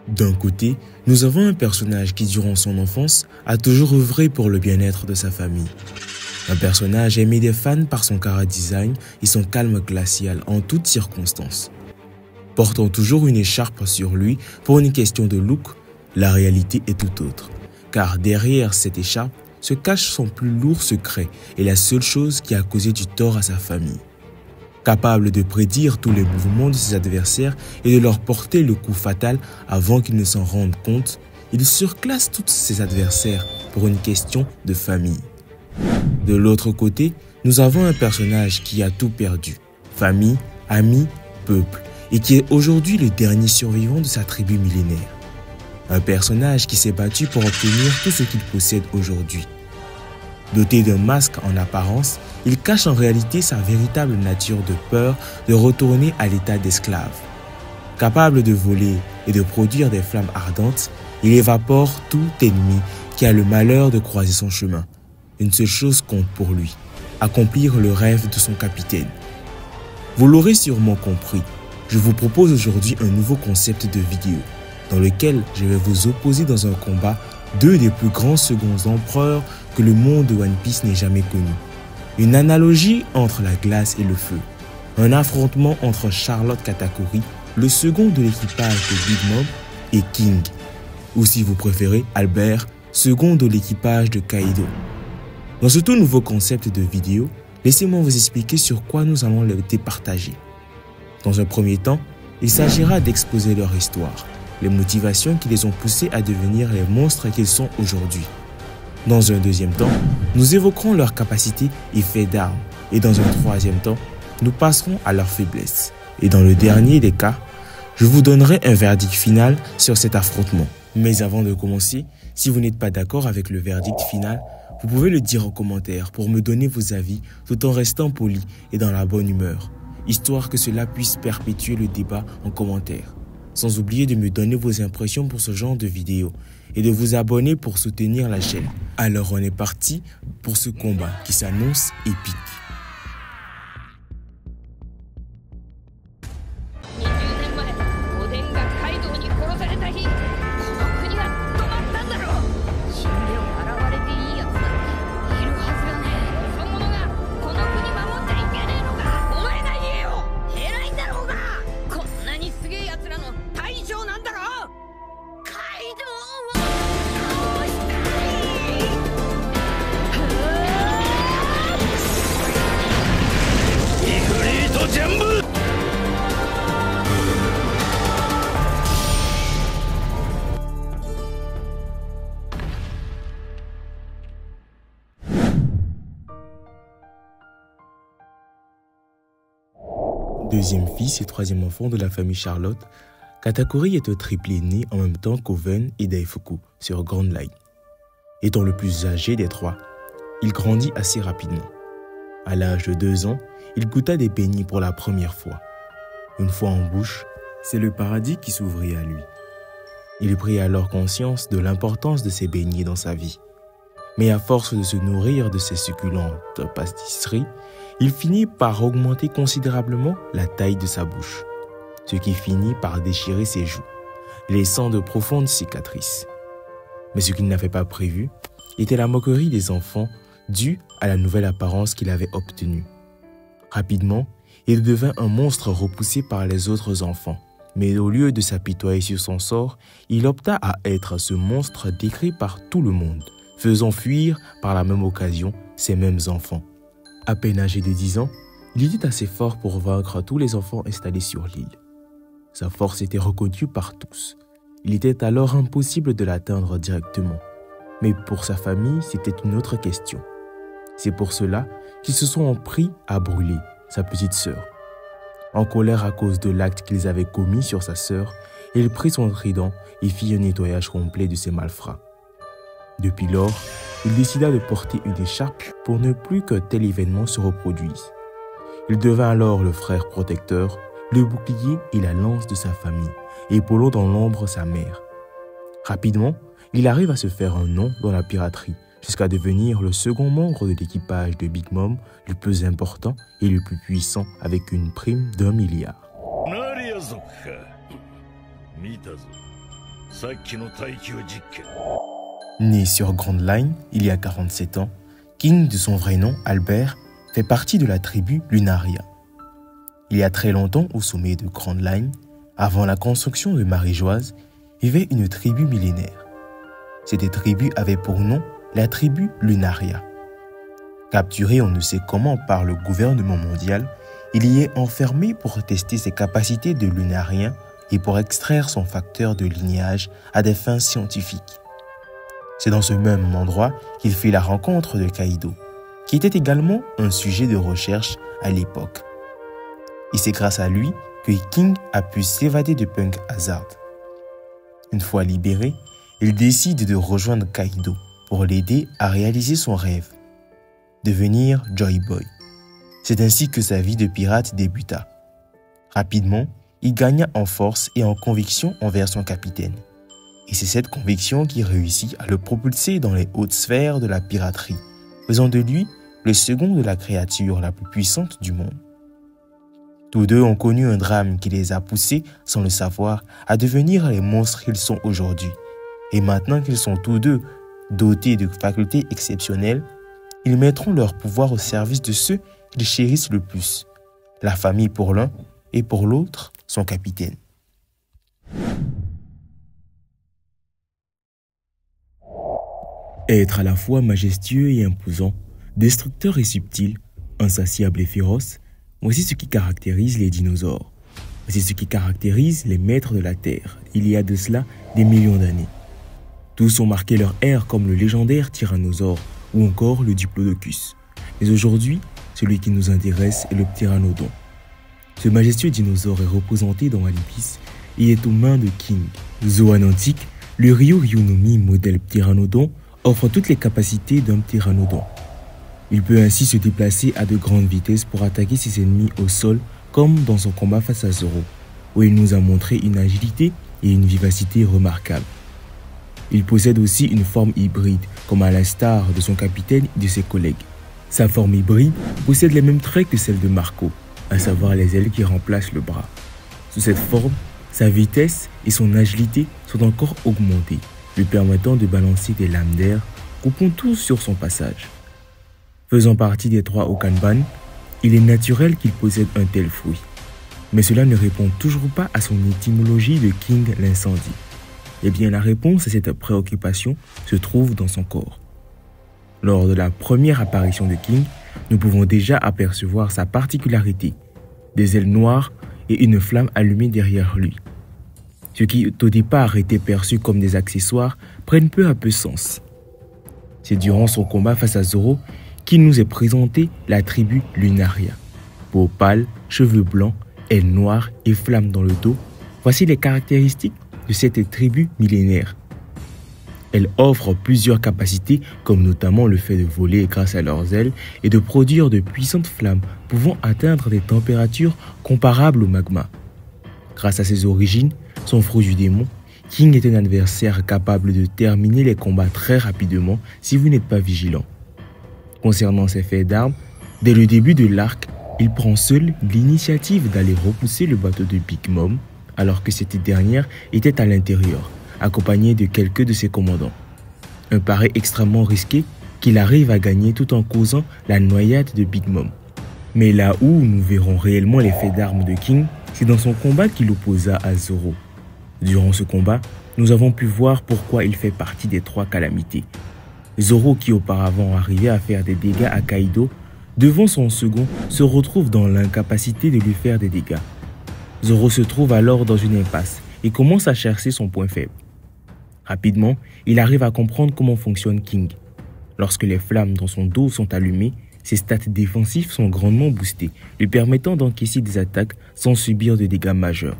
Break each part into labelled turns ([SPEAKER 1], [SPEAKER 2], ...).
[SPEAKER 1] D'un côté, nous avons un personnage qui, durant son enfance, a toujours œuvré pour le bien-être de sa famille. Un personnage aimé des fans par son chara-design et son calme glacial en toutes circonstances. Portant toujours une écharpe sur lui pour une question de look, la réalité est tout autre. Car derrière cette écharpe se cache son plus lourd secret et la seule chose qui a causé du tort à sa famille. Capable de prédire tous les mouvements de ses adversaires et de leur porter le coup fatal avant qu'ils ne s'en rendent compte, il surclasse tous ses adversaires pour une question de famille. De l'autre côté, nous avons un personnage qui a tout perdu, famille, amis, peuple, et qui est aujourd'hui le dernier survivant de sa tribu millénaire. Un personnage qui s'est battu pour obtenir tout ce qu'il possède aujourd'hui. Doté d'un masque en apparence, il cache en réalité sa véritable nature de peur de retourner à l'état d'esclave. Capable de voler et de produire des flammes ardentes, il évapore tout ennemi qui a le malheur de croiser son chemin. Une seule chose compte pour lui, accomplir le rêve de son capitaine. Vous l'aurez sûrement compris, je vous propose aujourd'hui un nouveau concept de vidéo, dans lequel je vais vous opposer dans un combat deux des plus grands seconds empereurs que le monde de One Piece n'ait jamais connu. Une analogie entre la glace et le feu. Un affrontement entre Charlotte Katakuri, le second de l'équipage de Big Mom, et King. Ou si vous préférez, Albert, second de l'équipage de Kaido. Dans ce tout nouveau concept de vidéo, laissez-moi vous expliquer sur quoi nous allons les départager. Dans un premier temps, il s'agira d'exposer leur histoire, les motivations qui les ont poussés à devenir les monstres qu'ils sont aujourd'hui. Dans un deuxième temps, nous évoquerons leurs capacités et faits d'armes. Et dans un troisième temps, nous passerons à leurs faiblesses. Et dans le dernier des cas, je vous donnerai un verdict final sur cet affrontement. Mais avant de commencer, si vous n'êtes pas d'accord avec le verdict final, vous pouvez le dire en commentaire pour me donner vos avis tout en restant poli et dans la bonne humeur, histoire que cela puisse perpétuer le débat en commentaire. Sans oublier de me donner vos impressions pour ce genre de vidéo et de vous abonner pour soutenir la chaîne. Alors on est parti pour ce combat qui s'annonce épique. Deuxième fils et troisième enfant de la famille Charlotte, Katakuri est un triplé né en même temps qu'Oven et Daifuku sur Grand Line. Étant le plus âgé des trois, il grandit assez rapidement. À l'âge de 2 ans, il goûta des beignets pour la première fois. Une fois en bouche, c'est le paradis qui s'ouvrit à lui. Il prit alors conscience de l'importance de ces beignets dans sa vie. Mais à force de se nourrir de ces succulentes pâtisseries, il finit par augmenter considérablement la taille de sa bouche, ce qui finit par déchirer ses joues, laissant de profondes cicatrices. Mais ce qu'il n'avait pas prévu était la moquerie des enfants due à la nouvelle apparence qu'il avait obtenue. Rapidement, il devint un monstre repoussé par les autres enfants. Mais au lieu de s'apitoyer sur son sort, il opta à être ce monstre décrit par tout le monde, faisant fuir par la même occasion ces mêmes enfants. À peine âgé de 10 ans, il était assez fort pour vaincre tous les enfants installés sur l'île. Sa force était reconnue par tous. Il était alors impossible de l'atteindre directement. Mais pour sa famille, c'était une autre question. C'est pour cela qu'ils se sont pris à brûler sa petite sœur. En colère à cause de l'acte qu'ils avaient commis sur sa sœur, il prit son trident et fit un nettoyage complet de ses malfrats. Depuis lors, il décida de porter une écharpe pour ne plus qu'un tel événement se reproduise. Il devint alors le frère protecteur, le bouclier et la lance de sa famille, épaulant dans l'ombre sa mère. Rapidement, il arrive à se faire un nom dans la piraterie, jusqu'à devenir le second membre de l'équipage de Big Mom, le plus important et le plus puissant, avec une prime d'1 milliard. Né sur Grand Line il y a 47 ans, King, de son vrai nom Albert, fait partie de la tribu Lunaria. Il y a très longtemps, au sommet de Grand Line, avant la construction de Marie-Joise, vivait une tribu millénaire. Cette tribu avait pour nom la tribu Lunaria. Capturé on ne sait comment par le gouvernement mondial, il y est enfermé pour tester ses capacités de lunarien et pour extraire son facteur de lignage à des fins scientifiques. C'est dans ce même endroit qu'il fit la rencontre de Kaido, qui était également un sujet de recherche à l'époque. Et c'est grâce à lui que King a pu s'évader de Punk Hazard. Une fois libéré, il décide de rejoindre Kaido pour l'aider à réaliser son rêve, devenir Joy Boy. C'est ainsi que sa vie de pirate débuta. Rapidement, il gagna en force et en conviction envers son capitaine. Et c'est cette conviction qui réussit à le propulser dans les hautes sphères de la piraterie, faisant de lui le second de la créature la plus puissante du monde. Tous deux ont connu un drame qui les a poussés, sans le savoir, à devenir les monstres qu'ils sont aujourd'hui. Et maintenant qu'ils sont tous deux dotés de facultés exceptionnelles, ils mettront leur pouvoir au service de ceux qu'ils chérissent le plus, la famille pour l'un et pour l'autre, son capitaine. Être à la fois majestueux et imposant, destructeur et subtil, insatiable et féroce, voici ce qui caractérise les dinosaures. Voici ce qui caractérise les maîtres de la Terre, il y a de cela des millions d'années. Tous ont marqué leur ère comme le légendaire tyrannosaure ou encore le diplodocus. Mais aujourd'hui, celui qui nous intéresse est le ptéranodon. Ce majestueux dinosaure est représenté dans One Piece et est aux mains de King. Zoan antique, le Ryuryunomi modèle ptéranodon offre toutes les capacités d'un ptéranodon. Il peut ainsi se déplacer à de grandes vitesses pour attaquer ses ennemis au sol, comme dans son combat face à Zoro, où il nous a montré une agilité et une vivacité remarquables. Il possède aussi une forme hybride, comme à l'instar de son capitaine et de ses collègues. Sa forme hybride possède les mêmes traits que celle de Marco, à savoir les ailes qui remplacent le bras. Sous cette forme, sa vitesse et son agilité sont encore augmentées, lui permettant de balancer des lames d'air, coupant tout sur son passage. Faisant partie des 3 Okanban, il est naturel qu'il possède un tel fruit. Mais cela ne répond toujours pas à son étymologie de King l'incendie. Eh bien, la réponse à cette préoccupation se trouve dans son corps. Lors de la première apparition de King, nous pouvons déjà apercevoir sa particularité, des ailes noires et une flamme allumée derrière lui. Ce qui au départ était perçu comme des accessoires prennent peu à peu sens. C'est durant son combat face à Zoro qu'il nous est présenté la tribu Lunaria. Peau pâle, cheveux blancs, ailes noires et flammes dans le dos, voici les caractéristiques de cette tribu millénaire. Elle offre plusieurs capacités, comme notamment le fait de voler grâce à leurs ailes et de produire de puissantes flammes pouvant atteindre des températures comparables au magma. Grâce à ses origines, son fruit du démon, King est un adversaire capable de terminer les combats très rapidement si vous n'êtes pas vigilant. Concernant ses faits d'armes, dès le début de l'arc, il prend seul l'initiative d'aller repousser le bateau de Big Mom, alors que cette dernière était à l'intérieur, accompagnée de quelques de ses commandants. Un pari extrêmement risqué qu'il arrive à gagner tout en causant la noyade de Big Mom. Mais là où nous verrons réellement les faits d'armes de King, c'est dans son combat qu'il opposa à Zoro. Durant ce combat, nous avons pu voir pourquoi il fait partie des 3 calamités. Zoro, qui auparavant arrivait à faire des dégâts à Kaido, devant son second, se retrouve dans l'incapacité de lui faire des dégâts. Zoro se trouve alors dans une impasse et commence à chercher son point faible. Rapidement, il arrive à comprendre comment fonctionne King. Lorsque les flammes dans son dos sont allumées, ses stats défensifs sont grandement boostés, lui permettant d'encaisser des attaques sans subir de dégâts majeurs.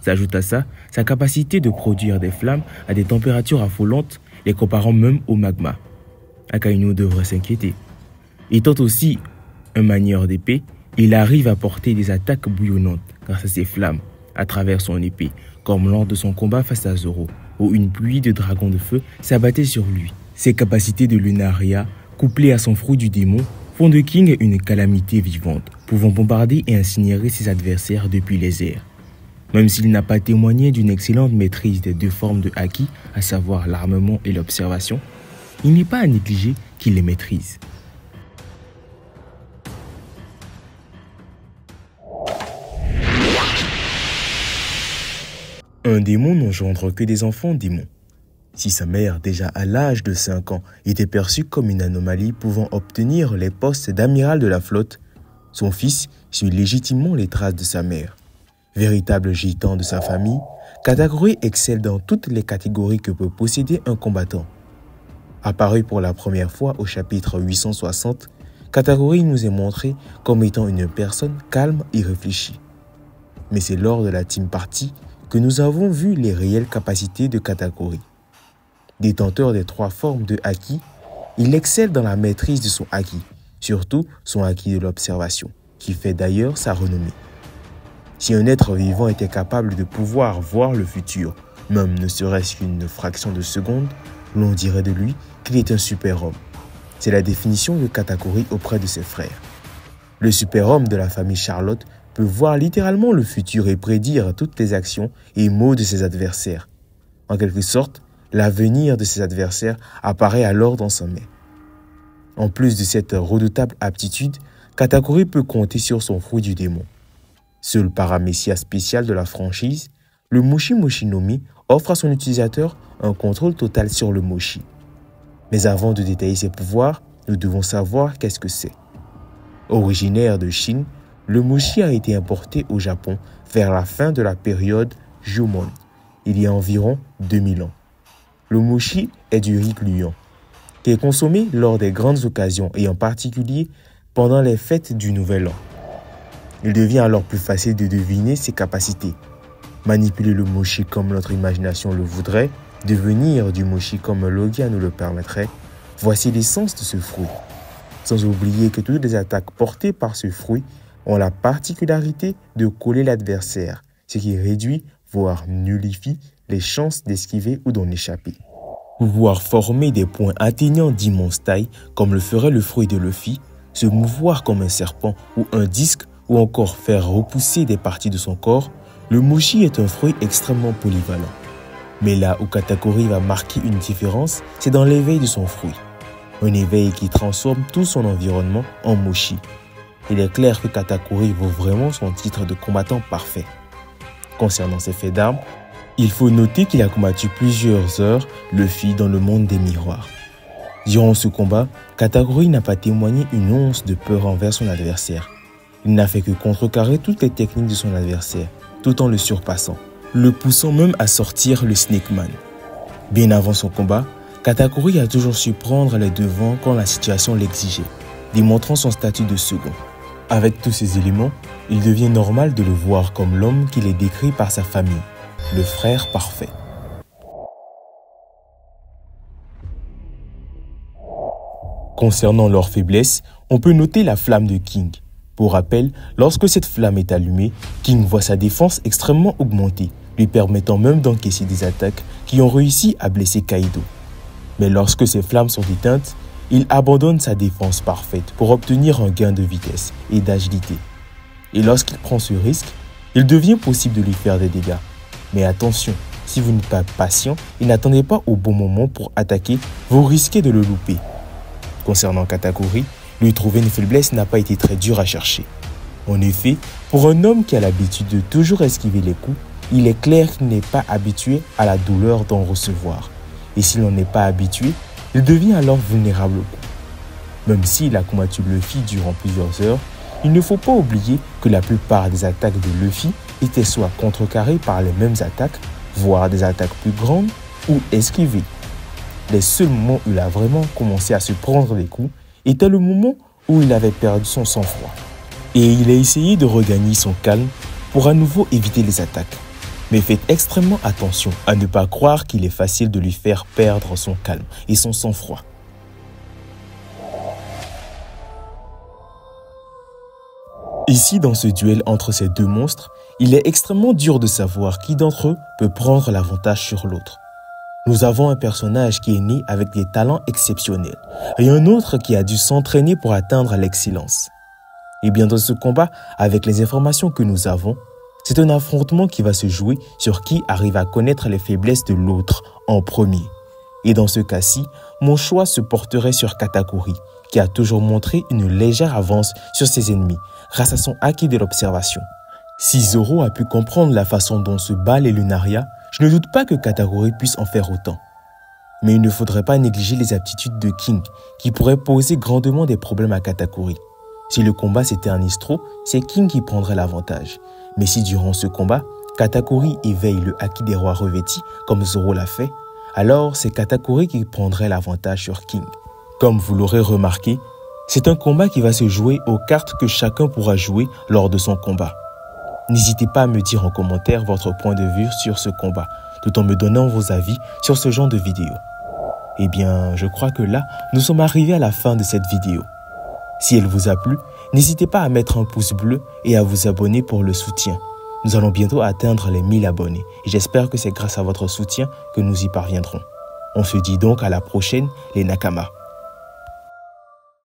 [SPEAKER 1] S'ajoute à ça sa capacité de produire des flammes à des températures affolantes, les comparant même au magma. Akainu devrait s'inquiéter. Étant aussi un manieur d'épée, il arrive à porter des attaques bouillonnantes grâce à ses flammes à travers son épée, comme lors de son combat face à Zoro, où une pluie de dragons de feu s'abattait sur lui. Ses capacités de Lunaria, couplées à son fruit du démon, font de King une calamité vivante, pouvant bombarder et incinérer ses adversaires depuis les airs. Même s'il n'a pas témoigné d'une excellente maîtrise des deux formes de haki, à savoir l'armement et l'observation, il n'est pas à négliger qu'il les maîtrise. Un démon n'engendre que des enfants démons. Si sa mère, déjà à l'âge de 5 ans, était perçue comme une anomalie pouvant obtenir les postes d'amiral de la flotte, son fils suit légitimement les traces de sa mère. Véritable gitan de sa famille, Katakuri excelle dans toutes les catégories que peut posséder un combattant. Apparu pour la première fois au chapitre 860, Katakuri nous est montré comme étant une personne calme et réfléchie. Mais c'est lors de la team party que nous avons vu les réelles capacités de Katakuri. Détenteur des 3 formes de haki, il excelle dans la maîtrise de son haki, surtout son haki de l'observation, qui fait d'ailleurs sa renommée. Si un être vivant était capable de pouvoir voir le futur, même ne serait-ce qu'une fraction de seconde, l'on dirait de lui qu'il est un super-homme. C'est la définition de Katakuri auprès de ses frères. Le super-homme de la famille Charlotte peut voir littéralement le futur et prédire toutes les actions et mots de ses adversaires. En quelque sorte, l'avenir de ses adversaires apparaît alors dans sa main. En plus de cette redoutable aptitude, Katakuri peut compter sur son fruit du démon. Seul paramécia spécial de la franchise, le Mushi Mushi no Mi offre à son utilisateur un contrôle total sur le Mushi. Mais avant de détailler ses pouvoirs, nous devons savoir qu'est-ce que c'est. Originaire de Chine, le Mushi a été importé au Japon vers la fin de la période Jomon, il y a environ 2000 ans. Le Mushi est du riz gluant, qui est consommé lors des grandes occasions et en particulier pendant les fêtes du Nouvel An. Il devient alors plus facile de deviner ses capacités. Manipuler le Mushi comme notre imagination le voudrait, devenir du Mushi comme Logia nous le permettrait, voici l'essence de ce fruit. Sans oublier que toutes les attaques portées par ce fruit ont la particularité de coller l'adversaire, ce qui réduit, voire nullifie, les chances d'esquiver ou d'en échapper. Pouvoir former des points atteignant d'immense taille, comme le ferait le fruit de Luffy, se mouvoir comme un serpent ou un disque, ou encore faire repousser des parties de son corps, le Mushi est un fruit extrêmement polyvalent. Mais là où Katakuri va marquer une différence, c'est dans l'éveil de son fruit. Un éveil qui transforme tout son environnement en Mushi. Il est clair que Katakuri vaut vraiment son titre de combattant parfait. Concernant ses faits d'armes, il faut noter qu'il a combattu plusieurs heures Luffy dans le monde des miroirs. Durant ce combat, Katakuri n'a pas témoigné une once de peur envers son adversaire. Il n'a fait que contrecarrer toutes les techniques de son adversaire, tout en le surpassant, le poussant même à sortir le Snake Man. Bien avant son combat, Katakuri a toujours su prendre les devants quand la situation l'exigeait, démontrant son statut de second. Avec tous ces éléments, il devient normal de le voir comme l'homme qu'il est décrit par sa famille, le frère parfait. Concernant leur faiblesse, on peut noter la flamme de King. Pour rappel, lorsque cette flamme est allumée, King voit sa défense extrêmement augmentée, lui permettant même d'encaisser des attaques qui ont réussi à blesser Kaido. Mais lorsque ces flammes sont éteintes, il abandonne sa défense parfaite pour obtenir un gain de vitesse et d'agilité. Et lorsqu'il prend ce risque, il devient possible de lui faire des dégâts. Mais attention, si vous n'êtes pas patient et n'attendez pas au bon moment pour attaquer, vous risquez de le louper. Concernant Katakuri, lui trouver une faiblesse n'a pas été très dur à chercher. En effet, pour un homme qui a l'habitude de toujours esquiver les coups, il est clair qu'il n'est pas habitué à la douleur d'en recevoir. Et s'il n'en est pas habitué, il devient alors vulnérable au coup. Même s'il a combattu Luffy durant plusieurs heures, il ne faut pas oublier que la plupart des attaques de Luffy étaient soit contrecarrées par les mêmes attaques, voire des attaques plus grandes, ou esquivées. Les seuls moments où il a vraiment commencé à se prendre des coups était le moment où il avait perdu son sang-froid. Et il a essayé de regagner son calme pour à nouveau éviter les attaques. Mais faites extrêmement attention à ne pas croire qu'il est facile de lui faire perdre son calme et son sang-froid. Ici, dans ce duel entre ces deux monstres, il est extrêmement dur de savoir qui d'entre eux peut prendre l'avantage sur l'autre. Nous avons un personnage qui est né avec des talents exceptionnels et un autre qui a dû s'entraîner pour atteindre l'excellence. Et bien dans ce combat, avec les informations que nous avons, C'est un affrontement qui va se jouer sur qui arrive à connaître les faiblesses de l'autre en premier. Et dans ce cas-ci, mon choix se porterait sur Katakuri, qui a toujours montré une légère avance sur ses ennemis grâce à son acquis de l'observation. Si Zoro a pu comprendre la façon dont se bat les Lunaria, je ne doute pas que Katakuri puisse en faire autant. Mais il ne faudrait pas négliger les aptitudes de King, qui pourraient poser grandement des problèmes à Katakuri. Si le combat s'éternise trop, c'est King qui prendrait l'avantage. Mais si durant ce combat, Katakuri éveille le haki des rois revêtis, comme Zoro l'a fait, alors c'est Katakuri qui prendrait l'avantage sur King. Comme vous l'aurez remarqué, c'est un combat qui va se jouer aux cartes que chacun pourra jouer lors de son combat. N'hésitez pas à me dire en commentaire votre point de vue sur ce combat, tout en me donnant vos avis sur ce genre de vidéo. Eh bien, je crois que là, nous sommes arrivés à la fin de cette vidéo. Si elle vous a plu, n'hésitez pas à mettre un pouce bleu et à vous abonner pour le soutien. Nous allons bientôt atteindre les 1000 abonnés et j'espère que c'est grâce à votre soutien que nous y parviendrons. On se dit donc à la prochaine, les Nakama.